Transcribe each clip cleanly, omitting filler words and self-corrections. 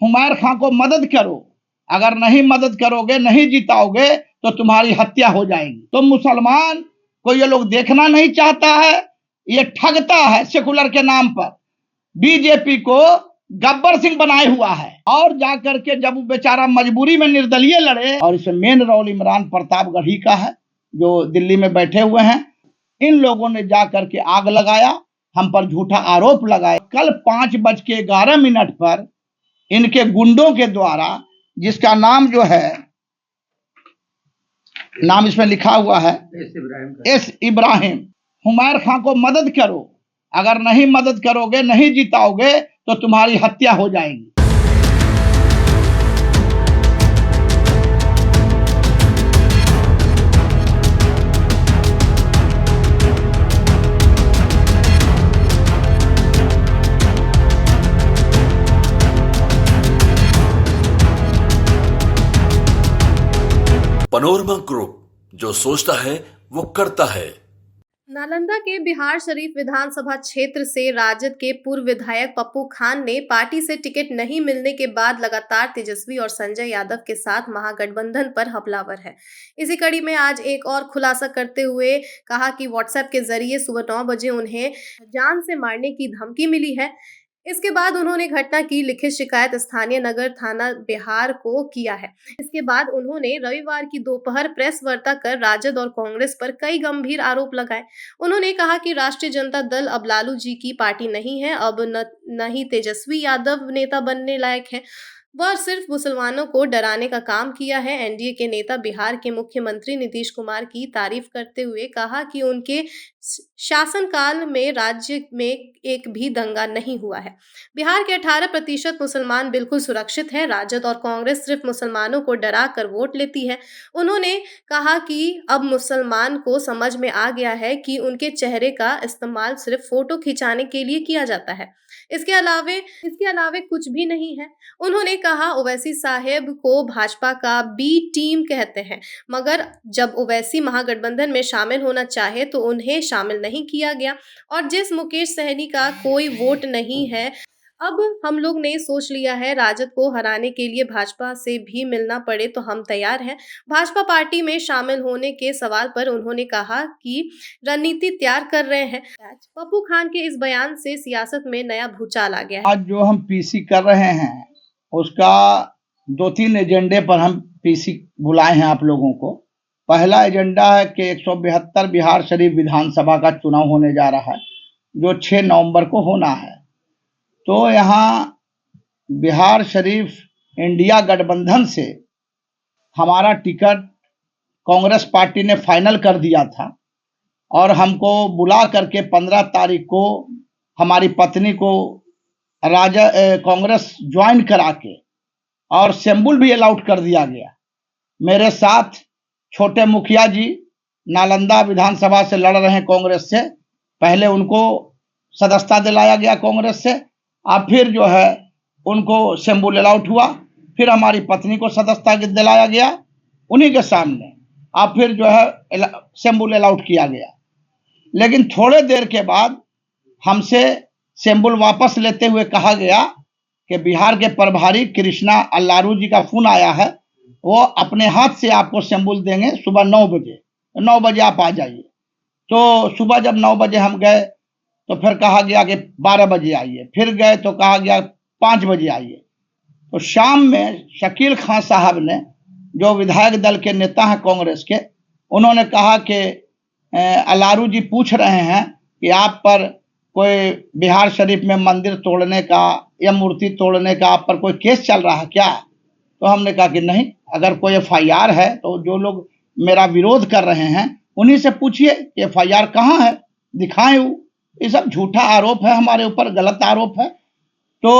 हुमैर खां को मदद करो, अगर नहीं मदद करोगे, नहीं जिताओगे तो तुम्हारी हत्या हो जाएगी। तो मुसलमान को ये लोग देखना नहीं चाहता है, ये ठगता है सेकुलर के नाम पर, बीजेपी को गब्बर सिंह बनाए हुआ है। और जाकर के जब वो बेचारा मजबूरी में निर्दलीय लड़े, और इसमें मेन रोल इमरान प्रतापगढ़ी का है जो दिल्ली में बैठे हुए हैं, इन लोगों ने जाकर के आग लगाया, हम पर झूठा आरोप लगाया। कल 5:11 पर इनके गुंडों के द्वारा, जिसका नाम जो है, नाम इसमें लिखा हुआ है एस इब्राहिम, हुमैर खां को मदद करो, अगर नहीं मदद करोगे, नहीं जिताओगे तो तुम्हारी हत्या हो जाएगी। पनोरमा ग्रुप, जो सोचता है वो करता है। नालंदा के बिहार शरीफ विधानसभा क्षेत्र से राजद के पूर्व विधायक पप्पू खान ने पार्टी से टिकट नहीं मिलने के बाद लगातार तेजस्वी और संजय यादव के साथ महागठबंधन पर हमलावर है। इसी कड़ी में आज एक और खुलासा करते हुए कहा कि व्हाट्सएप के जरिए सुबह 9 बजे उन्हें जान से मारने की धमकी मिली है। इसके बाद उन्होंने घटना की लिखित शिकायत स्थानीय नगर थाना बिहार को किया है। इसके बाद उन्होंने रविवार की दोपहर प्रेस वार्ता कर राजद और कांग्रेस पर कई गंभीर आरोप लगाए। उन्होंने कहा कि राष्ट्रीय जनता दल अब लालू जी की पार्टी नहीं है, अब न ही तेजस्वी यादव नेता बनने लायक है, वह सिर्फ मुसलमानों को डराने का काम किया है। एनडीए के नेता बिहार के मुख्यमंत्री नीतीश कुमार की तारीफ करते हुए कहा कि उनके शासनकाल में राज्य में एक भी दंगा नहीं हुआ है। बिहार के 18% मुसलमान बिल्कुल सुरक्षित हैं। राजद और कांग्रेस सिर्फ मुसलमानों को डरा कर वोट लेती है। उन्होंने कहा कि अब मुसलमान को समझ में आ गया है कि उनके चेहरे का इस्तेमाल सिर्फ फोटो खिंचाने के लिए किया जाता है, इसके अलावे कुछ भी नहीं है। उन्होंने कहा ओवैसी साहेब को भाजपा का बी टीम कहते हैं, मगर जब ओवैसी महागठबंधन में शामिल होना चाहे तो उन्हें शामिल नहीं किया गया। और जिस मुकेश सहनी का कोई वोट नहीं है, अब हम लोग ने सोच लिया है राजद को हराने के लिए भाजपा से भी मिलना पड़े तो हम तैयार हैं। भाजपा पार्टी में शामिल होने के सवाल पर उन्होंने कहा कि रणनीति तैयार कर रहे हैं। पप्पू खान के इस बयान से सियासत में नया भूचाल आ गया है। आज जो हम पीसी कर रहे हैं उसका 2-3 एजेंडे पर हम पीसी बुलाए हैं आप लोगों को। पहला एजेंडा है कि 172 बिहार शरीफ विधानसभा का चुनाव होने जा रहा है, जो 6 नवंबर को होना है। तो यहाँ बिहार शरीफ इंडिया गठबंधन से हमारा टिकट कांग्रेस पार्टी ने फाइनल कर दिया था, और हमको बुला करके 15 तारीख को हमारी पत्नी को कांग्रेस ज्वाइन करा के और सिंबल भी अलाउट कर दिया गया। मेरे साथ छोटे मुखिया जी नालंदा विधानसभा से लड़ रहे हैं कांग्रेस से, पहले उनको सदस्यता दिलाया गया कांग्रेस से, अब फिर जो है उनको सिंबल अलाउट हुआ, फिर हमारी पत्नी को सदस्यता दिलाया गया उन्हीं के सामने, अब फिर जो है सिंबल अलाउट किया गया। लेकिन थोड़े देर के बाद हमसे सिंबल वापस लेते हुए कहा गया कि बिहार के प्रभारी कृष्णा अल्लारू जी का फोन आया है, वो अपने हाथ से आपको सिंबल देंगे सुबह 9 बजे, 9 बजे आप आ जाइए। तो सुबह जब 9 बजे हम गए तो फिर कहा गया कि 12 बजे आइए, फिर गए तो कहा गया 5 बजे आइए। तो शाम में शकील खान साहब ने, जो विधायक दल के नेता हैं कांग्रेस के, उन्होंने कहा कि अल्लारू जी पूछ रहे हैं कि आप पर कोई बिहार शरीफ में मंदिर तोड़ने का या मूर्ति तोड़ने का आप पर कोई केस चल रहा है क्या? तो हमने कहा कि नहीं, अगर कोई एफआईआर है तो जो लोग मेरा विरोध कर रहे हैं उन्हीं से पूछिए कि एफआईआर कहाँ है, दिखाएं। वो ये सब झूठा आरोप है, हमारे ऊपर गलत आरोप है। तो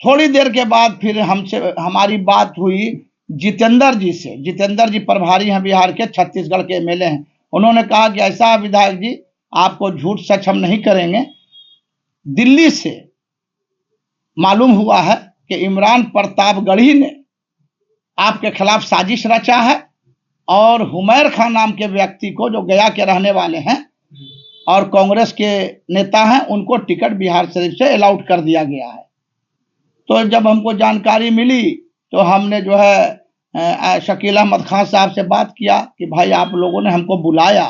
थोड़ी देर के बाद फिर हमसे हमारी बात हुई जितेंद्र जी से। जितेंद्र जी प्रभारी हैं बिहार के, छत्तीसगढ़ के एमएलए हैं। उन्होंने कहा कि ऐसा विधायक जी, आपको झूठ सच हम नहीं करेंगे, दिल्ली से मालूम हुआ है कि इमरान प्रतापगढ़ी ने आपके खिलाफ साजिश रचा है, और हुमैर खान नाम के व्यक्ति को, जो गया के रहने वाले हैं और कांग्रेस के नेता हैं, उनको टिकट बिहार शरीफ से अलाउट कर दिया गया है। तो जब हमको जानकारी मिली तो हमने जो है शकील अहमद खान साहब से बात किया कि भाई आप लोगों ने हमको बुलाया,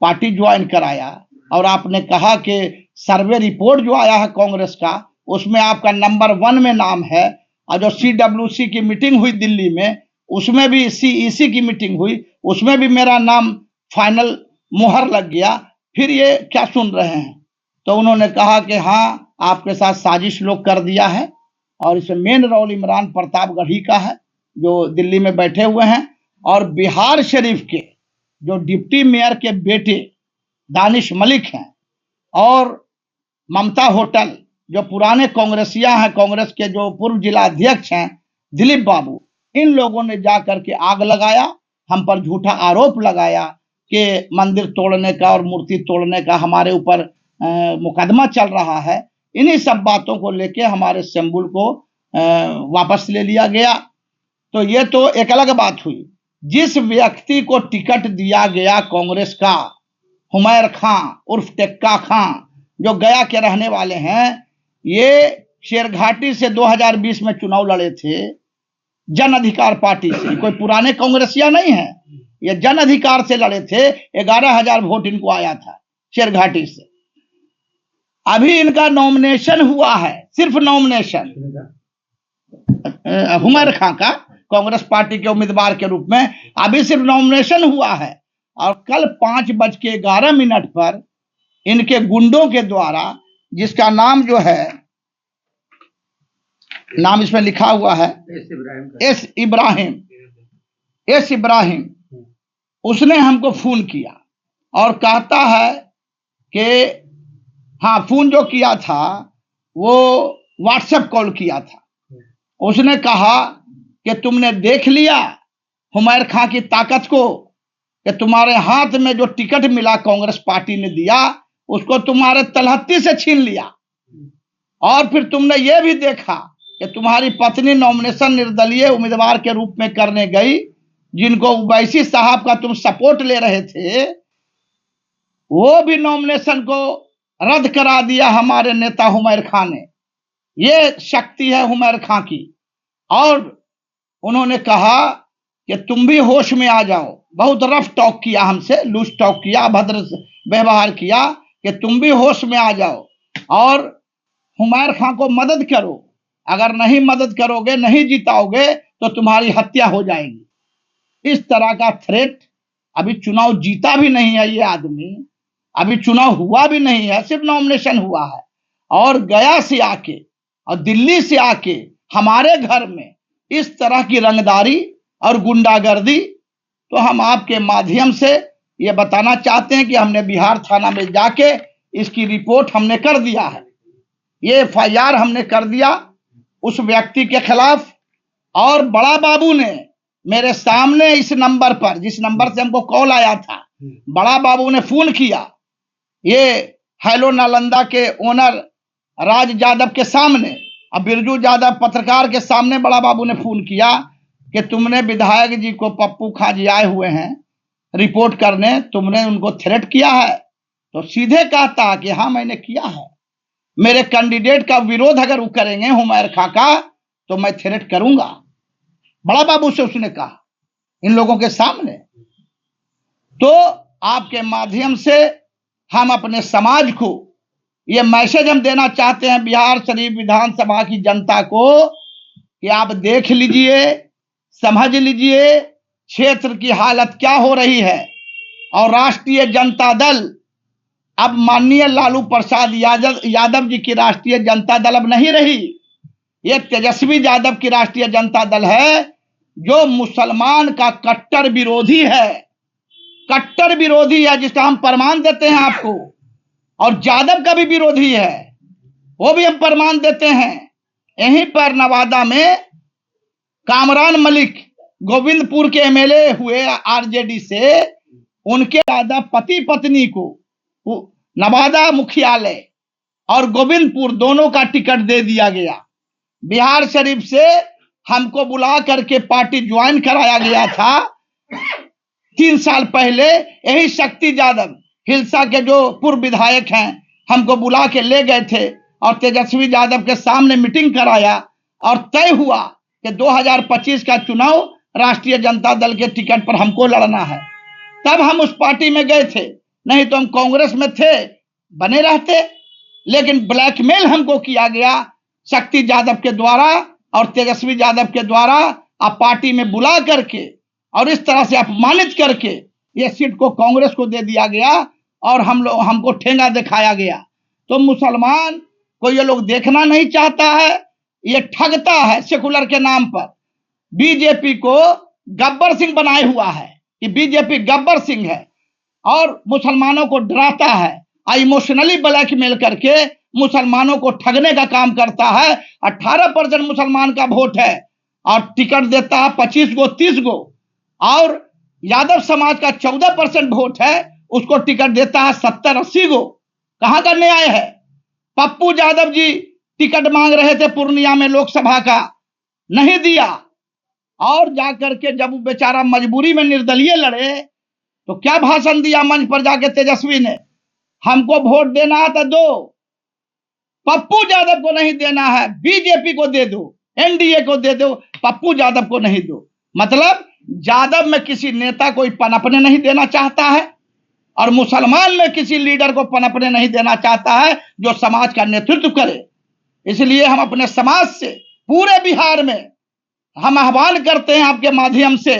पार्टी ज्वाइन कराया और आपने कहा कि सर्वे रिपोर्ट जो आया है कांग्रेस का उसमें आपका नंबर 1 में नाम है, और जो CWC की मीटिंग हुई दिल्ली में उसमें भी CEC की मीटिंग हुई, उसमें भी मेरा नाम फाइनल मुहर लग गया, फिर ये क्या सुन रहे हैं? तो उन्होंने कहा कि हाँ, आपके साथ साजिश लोग कर दिया है और इसमें मेन रोल इमरान प्रतापगढ़ी का है जो दिल्ली में बैठे हुए हैं, और बिहार शरीफ के जो डिप्टी मेयर के बेटे दानिश मलिक हैं और ममता होटल जो पुराने कांग्रेसिया हैं, कांग्रेस के जो पूर्व जिला अध्यक्ष हैं दिलीप बाबू, इन लोगों ने जाकर के आग लगाया, हम पर झूठा आरोप लगाया कि मंदिर तोड़ने का और मूर्ति तोड़ने का हमारे ऊपर मुकदमा चल रहा है। इन्हीं सब बातों को लेके हमारे सिंबल को वापस ले लिया गया। तो ये तो एक अलग बात हुई। जिस व्यक्ति को टिकट दिया गया कांग्रेस का, हुमैर खां उर्फ टेक्का खां, जो गया के रहने वाले हैं, ये शेरघाटी से 2020 में चुनाव लड़े थे जन अधिकार पार्टी से, कोई पुराने कांग्रेसिया नहीं है, ये जन अधिकार से लड़े थे। 11,000 वोट इनको आया था शेरघाटी से। अभी इनका नॉमिनेशन हुआ है, सिर्फ नॉमिनेशन हुमैर खां का कांग्रेस पार्टी के उम्मीदवार के रूप में अभी सिर्फ नॉमिनेशन हुआ है, और कल 5:11 पर इनके गुंडों के द्वारा, जिसका नाम जो है, नाम इसमें लिखा हुआ है एस इब्राहिम, उसने हमको फोन किया और कहता है कि हाँ, फोन जो किया था वो व्हाट्सएप कॉल किया था। उसने कहा कि तुमने देख लिया हुमैर खां की ताकत को, कि तुम्हारे हाथ में जो टिकट मिला कांग्रेस पार्टी ने दिया उसको तुम्हारे तलहत्ती से छीन लिया, और फिर तुमने ये भी देखा कि तुम्हारी पत्नी नॉमिनेशन निर्दलीय उम्मीदवार के रूप में करने गई, जिनको उवैसी साहब का तुम सपोर्ट ले रहे थे, वो भी नॉमिनेशन को रद्द करा दिया हमारे नेता हुमैर खां ने। ये शक्ति है हुमैर खां की। और उन्होंने कहा कि तुम भी होश में आ जाओ। बहुत रफ टॉक किया हमसे, लूज टॉक किया, अभद्र व्यवहार किया कि तुम भी होश में आ जाओ और हुमैर खां को मदद करो, अगर नहीं मदद करोगे, नहीं जिताओगे तो तुम्हारी हत्या हो जाएगी। इस तरह का थ्रेट। अभी चुनाव जीता भी नहीं है ये आदमी, अभी चुनाव हुआ भी नहीं है, सिर्फ नॉमिनेशन हुआ है, और गया से आके और दिल्ली से आके हमारे घर में इस तरह की रंगदारी और गुंडागर्दी। तो हम आपके माध्यम से ये बताना चाहते हैं कि हमने बिहार थाना में जाके इसकी रिपोर्ट हमने कर दिया है, ये FIR हमने कर दिया उस व्यक्ति के खिलाफ। और बड़ा बाबू ने मेरे सामने इस नंबर पर, जिस नंबर से हमको कॉल आया था, बड़ा बाबू ने फोन किया, ये हेलो नालंदा के ओनर राज यादव के सामने और बिरजू यादव पत्रकार के सामने बड़ा बाबू ने फोन किया कि तुमने विधायक जी को, पप्पू खां जी आए हुए हैं रिपोर्ट करने, तुमने उनको थ्रेट किया है? तो सीधे कहता कि हाँ मैंने किया है, मेरे कैंडिडेट का विरोध अगर वो करेंगे हुमैर खां का तो मैं थ्रेट करूंगा। बड़ा बाबू से उसने कहा इन लोगों के सामने। तो आपके माध्यम से हम अपने समाज को ये मैसेज हम देना चाहते हैं, बिहार शरीफ विधानसभा की जनता को, कि आप देख लीजिए, समझ लीजिए क्षेत्र की हालत क्या हो रही है। और राष्ट्रीय जनता दल, अब माननीय लालू प्रसाद यादव जी की राष्ट्रीय जनता दल अब नहीं रही, ये तेजस्वी यादव की राष्ट्रीय जनता दल है, जो मुसलमान का कट्टर विरोधी है, कट्टर विरोधी है, जिसका हम प्रमाण देते हैं आपको। और यादव का भी विरोधी है, वो भी हम प्रमाण देते हैं। यहीं पर नवादा में कामरान मलिक गोविंदपुर के MLA हुए RJD से, उनके यादव पति पत्नी को नवादा मुख्यालय और गोविंदपुर दोनों का टिकट दे दिया गया। बिहार शरीफ से हमको बुला करके पार्टी ज्वाइन कराया गया था 3 साल पहले। यही शक्ति यादव हिलसा के जो पूर्व विधायक हैं, हमको बुला के ले गए थे और तेजस्वी यादव के सामने मीटिंग कराया और तय हुआ कि 2025 का चुनाव राष्ट्रीय जनता दल के टिकट पर हमको लड़ना है, तब हम उस पार्टी में गए थे, नहीं तो हम कांग्रेस में थे, बने रहते। लेकिन ब्लैकमेल हमको किया गया शक्ति यादव के द्वारा और तेजस्वी यादव के द्वारा, आप पार्टी में बुला करके और इस तरह से अपमानित करके ये सीट को कांग्रेस को दे दिया गया और हमको ठेंगा दिखाया गया। तो मुसलमान को ये लोग देखना नहीं चाहता है, ये ठगता है सेकुलर के नाम पर। बीजेपी को गब्बर सिंह बनाए हुआ है कि बीजेपी गब्बर सिंह है और मुसलमानों को डराता है, इमोशनली ब्लैकमेल करके मुसलमानों को ठगने का काम करता है। 18% मुसलमान का वोट है और टिकट देता है 25 गो 30 गो, और यादव समाज का 14% वोट है, उसको टिकट देता है 70-80 गो। कहां का न्याय है? पप्पू यादव जी टिकट मांग रहे थे पूर्णिया में लोकसभा का, नहीं दिया, और जाकर के जब वो बेचारा मजबूरी में निर्दलीय लड़े तो क्या भाषण दिया मंच पर जाके तेजस्वी ने, हमको वोट देना है तो दो, पप्पू यादव को नहीं देना है, बीजेपी को दे दो, एनडीए को दे दो, पप्पू यादव को नहीं दो। मतलब यादव में किसी नेता को पनपने नहीं देना चाहता है और मुसलमान में किसी लीडर को पनपने नहीं देना चाहता है जो समाज का नेतृत्व करे। इसलिए हम अपने समाज से पूरे बिहार में हम आह्वान करते हैं आपके माध्यम से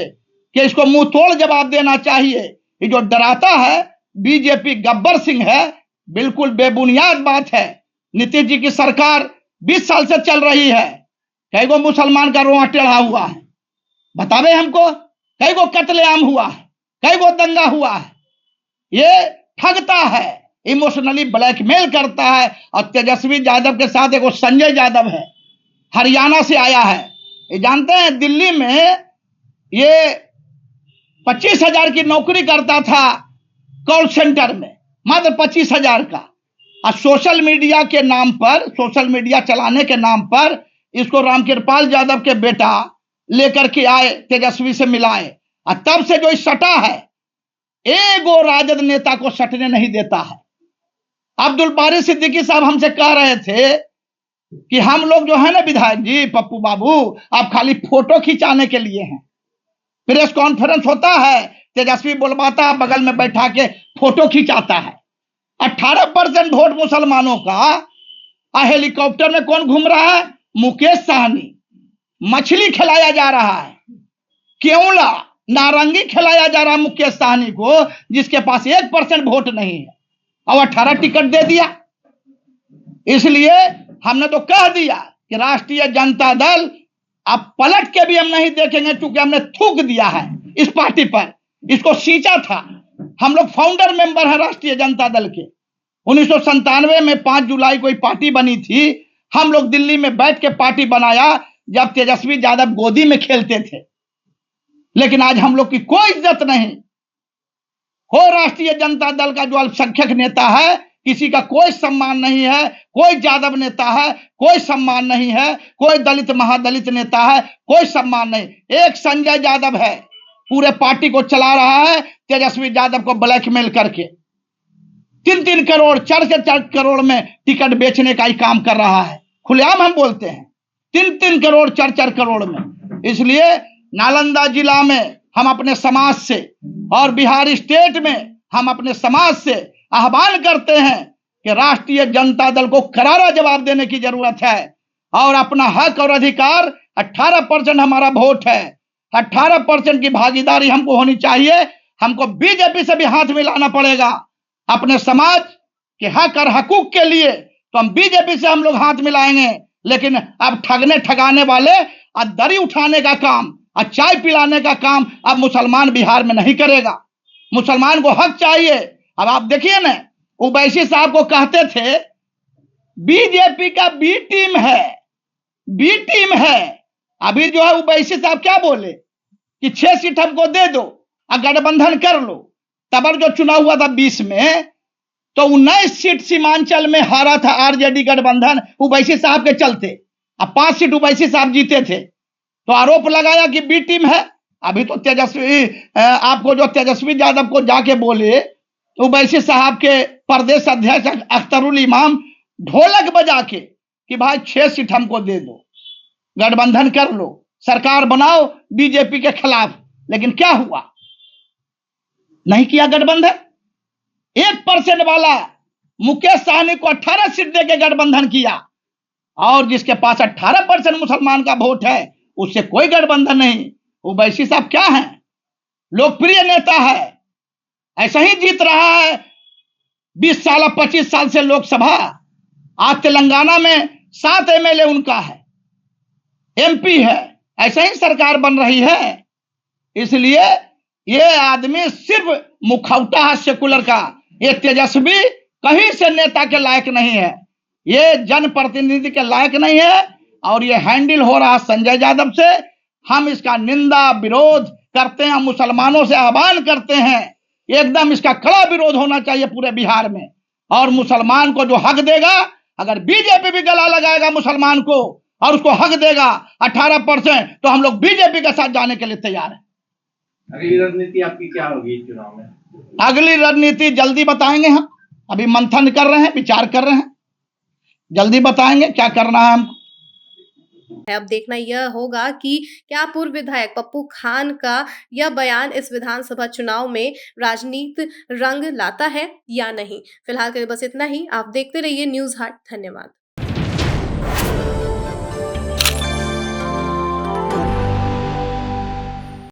कि इसको मुंह तोड़ जवाब देना चाहिए। ये जो डराता है बीजेपी गब्बर सिंह है, बिल्कुल बेबुनियाद बात है। नीतीश जी की सरकार 20 साल से चल रही है, कई गो मुसलमान का रोआ टेढ़ा हुआ है, बतावे हमको, कई गो कत्लेआम हुआ है, कई गो दंगा हुआ है। ये ठगता है, इमोशनली ब्लैकमेल करता है। और तेजस्वी यादव के साथ एक संजय यादव है, हरियाणा से आया है। ये जानते हैं दिल्ली में ये 25,000 की नौकरी करता था कॉल सेंटर में, मात्र 25,000 का। और सोशल मीडिया के नाम पर, सोशल मीडिया चलाने के नाम पर इसको रामकृपाल यादव के बेटा लेकर के आए, तेजस्वी से मिलाए, और तब से जो सटा है, एगो राजद नेता को सटने नहीं देता है। अब्दुल बारी सिद्दीकी साहब हमसे कह रहे थे कि हम लोग जो है ना विधायक जी, पप्पू बाबू, आप खाली फोटो खिंचाने के लिए हैं। प्रेस कॉन्फ्रेंस होता है, तेजस्वी बुलवाता है, बगल में बैठा के फोटो खिंचाता है। 18% वोट मुसलमानों का। हेलीकॉप्टर में कौन घूम रहा है? मुकेश सहनी। मछली खिलाया जा रहा है, केवड़ा नारंगी खिलाया जा रहा है मुकेश सहनी को, जिसके पास 1% वोट नहीं है, और 18 टिकट दे दिया। इसलिए हमने तो कह दिया कि राष्ट्रीय जनता दल अब पलट के भी हम नहीं देखेंगे, क्योंकि हमने थूक दिया है इस पार्टी पर, इसको सींचा था। हम लोग फाउंडर मेंबर हैं राष्ट्रीय जनता दल के। 1997 में 5 जुलाई को पार्टी बनी थी। हम लोग दिल्ली में बैठ के पार्टी बनाया जब तेजस्वी यादव गोदी में खेलते थे। लेकिन आज हम लोग की कोई इज्जत नहीं हो। राष्ट्रीय जनता दल का जो अल्पसंख्यक नेता है, किसी का कोई सम्मान नहीं है। कोई यादव नेता है, कोई सम्मान नहीं है। कोई दलित महादलित नेता है, कोई सम्मान नहीं। एक संजय यादव है, पूरे पार्टी को चला रहा है तेजस्वी यादव को ब्लैकमेल करके। 3-3 करोड़ 4 करोड़ में टिकट बेचने का ही काम कर रहा है। खुलेआम हम बोलते हैं, 3-3 करोड़ 4 करोड़ में। इसलिए नालंदा जिला में हम अपने समाज से और बिहार स्टेट में हम अपने समाज से आह्वान करते हैं कि राष्ट्रीय जनता दल को करारा जवाब देने की जरूरत है और अपना हक और अधिकार, 18% हमारा वोट है, 18% की भागीदारी हमको होनी चाहिए। हमको बीजेपी से भी हाथ मिलाना पड़ेगा अपने समाज के हक और हकूक के लिए। तो हम बीजेपी से हम लोग हाथ मिलाएंगे, लेकिन अब ठगने ठगाने वाले और दरी उठाने का काम और चाय पिलाने का काम अब मुसलमान बिहार में नहीं करेगा। मुसलमान को हक चाहिए। अब आप देखिए ना, ओवैसी साहब को कहते थे बीजेपी का बी टीम है, बी टीम है। अभी जो है ओवैसी साहब क्या बोले कि 6 सीट हमको दे दो और गठबंधन कर लो। तब जो चुनाव हुआ था 20 में, तो 19 सीट सीमांचल में हारा था आरजेडी गठबंधन ओवैसी साहब के चलते। अब 5 सीट ओवैसी साहब जीते थे, तो आरोप लगाया कि बी टीम है। अभी तो तेजस्वी, आपको जो तेजस्वी यादव को जाके बोले तो ओवैसी साहब के प्रदेश अध्यक्ष अख्तरुल इमाम ढोलक बजा के कि भाई 6 सीट हमको दे दो। गठबंधन कर लो, सरकार बनाओ बीजेपी के खिलाफ। लेकिन क्या हुआ? नहीं किया गठबंधन। 1% वाला मुकेश सहनी को 18 सीट देके गठबंधन किया, और जिसके पास 18% मुसलमान का वोट है उससे कोई गठबंधन नहीं। ओवैसी साहब क्या है? लोकप्रिय नेता है, ऐसा ही जीत रहा है 20 साल 25 साल से लोकसभा। आज तेलंगाना में 7 एमएलए उनका है, एमपी है, ऐसा ही सरकार बन रही है। इसलिए ये आदमी सिर्फ मुखौटा है सेकुलर का। ये तेजस्वी कहीं से नेता के लायक नहीं है, ये जनप्रतिनिधि के लायक नहीं है, और ये हैंडल हो रहा संजय यादव से। हम इसका निंदा विरोध करते हैं, मुसलमानों से आह्वान करते हैं, एकदम इसका कड़ा विरोध होना चाहिए पूरे बिहार में। और मुसलमान को जो हक देगा, अगर बीजेपी भी गला लगाएगा मुसलमान को और उसको हक देगा 18%, तो हम लोग बीजेपी के साथ जाने के लिए तैयार हैं। अगली रणनीति आपकी क्या होगी इस चुनाव में? अगली रणनीति जल्दी बताएंगे। हम अभी मंथन कर रहे हैं, विचार कर रहे हैं, जल्दी बताएंगे क्या करना है हमको। अब देखना यह होगा कि क्या पूर्व विधायक पप्पू खान का यह बयान इस विधानसभा चुनाव में राजनीति रंग लाता है या नहीं। फिलहाल के लिए बस इतना ही। आप देखते रहिए न्यूज़ हाट। धन्यवाद।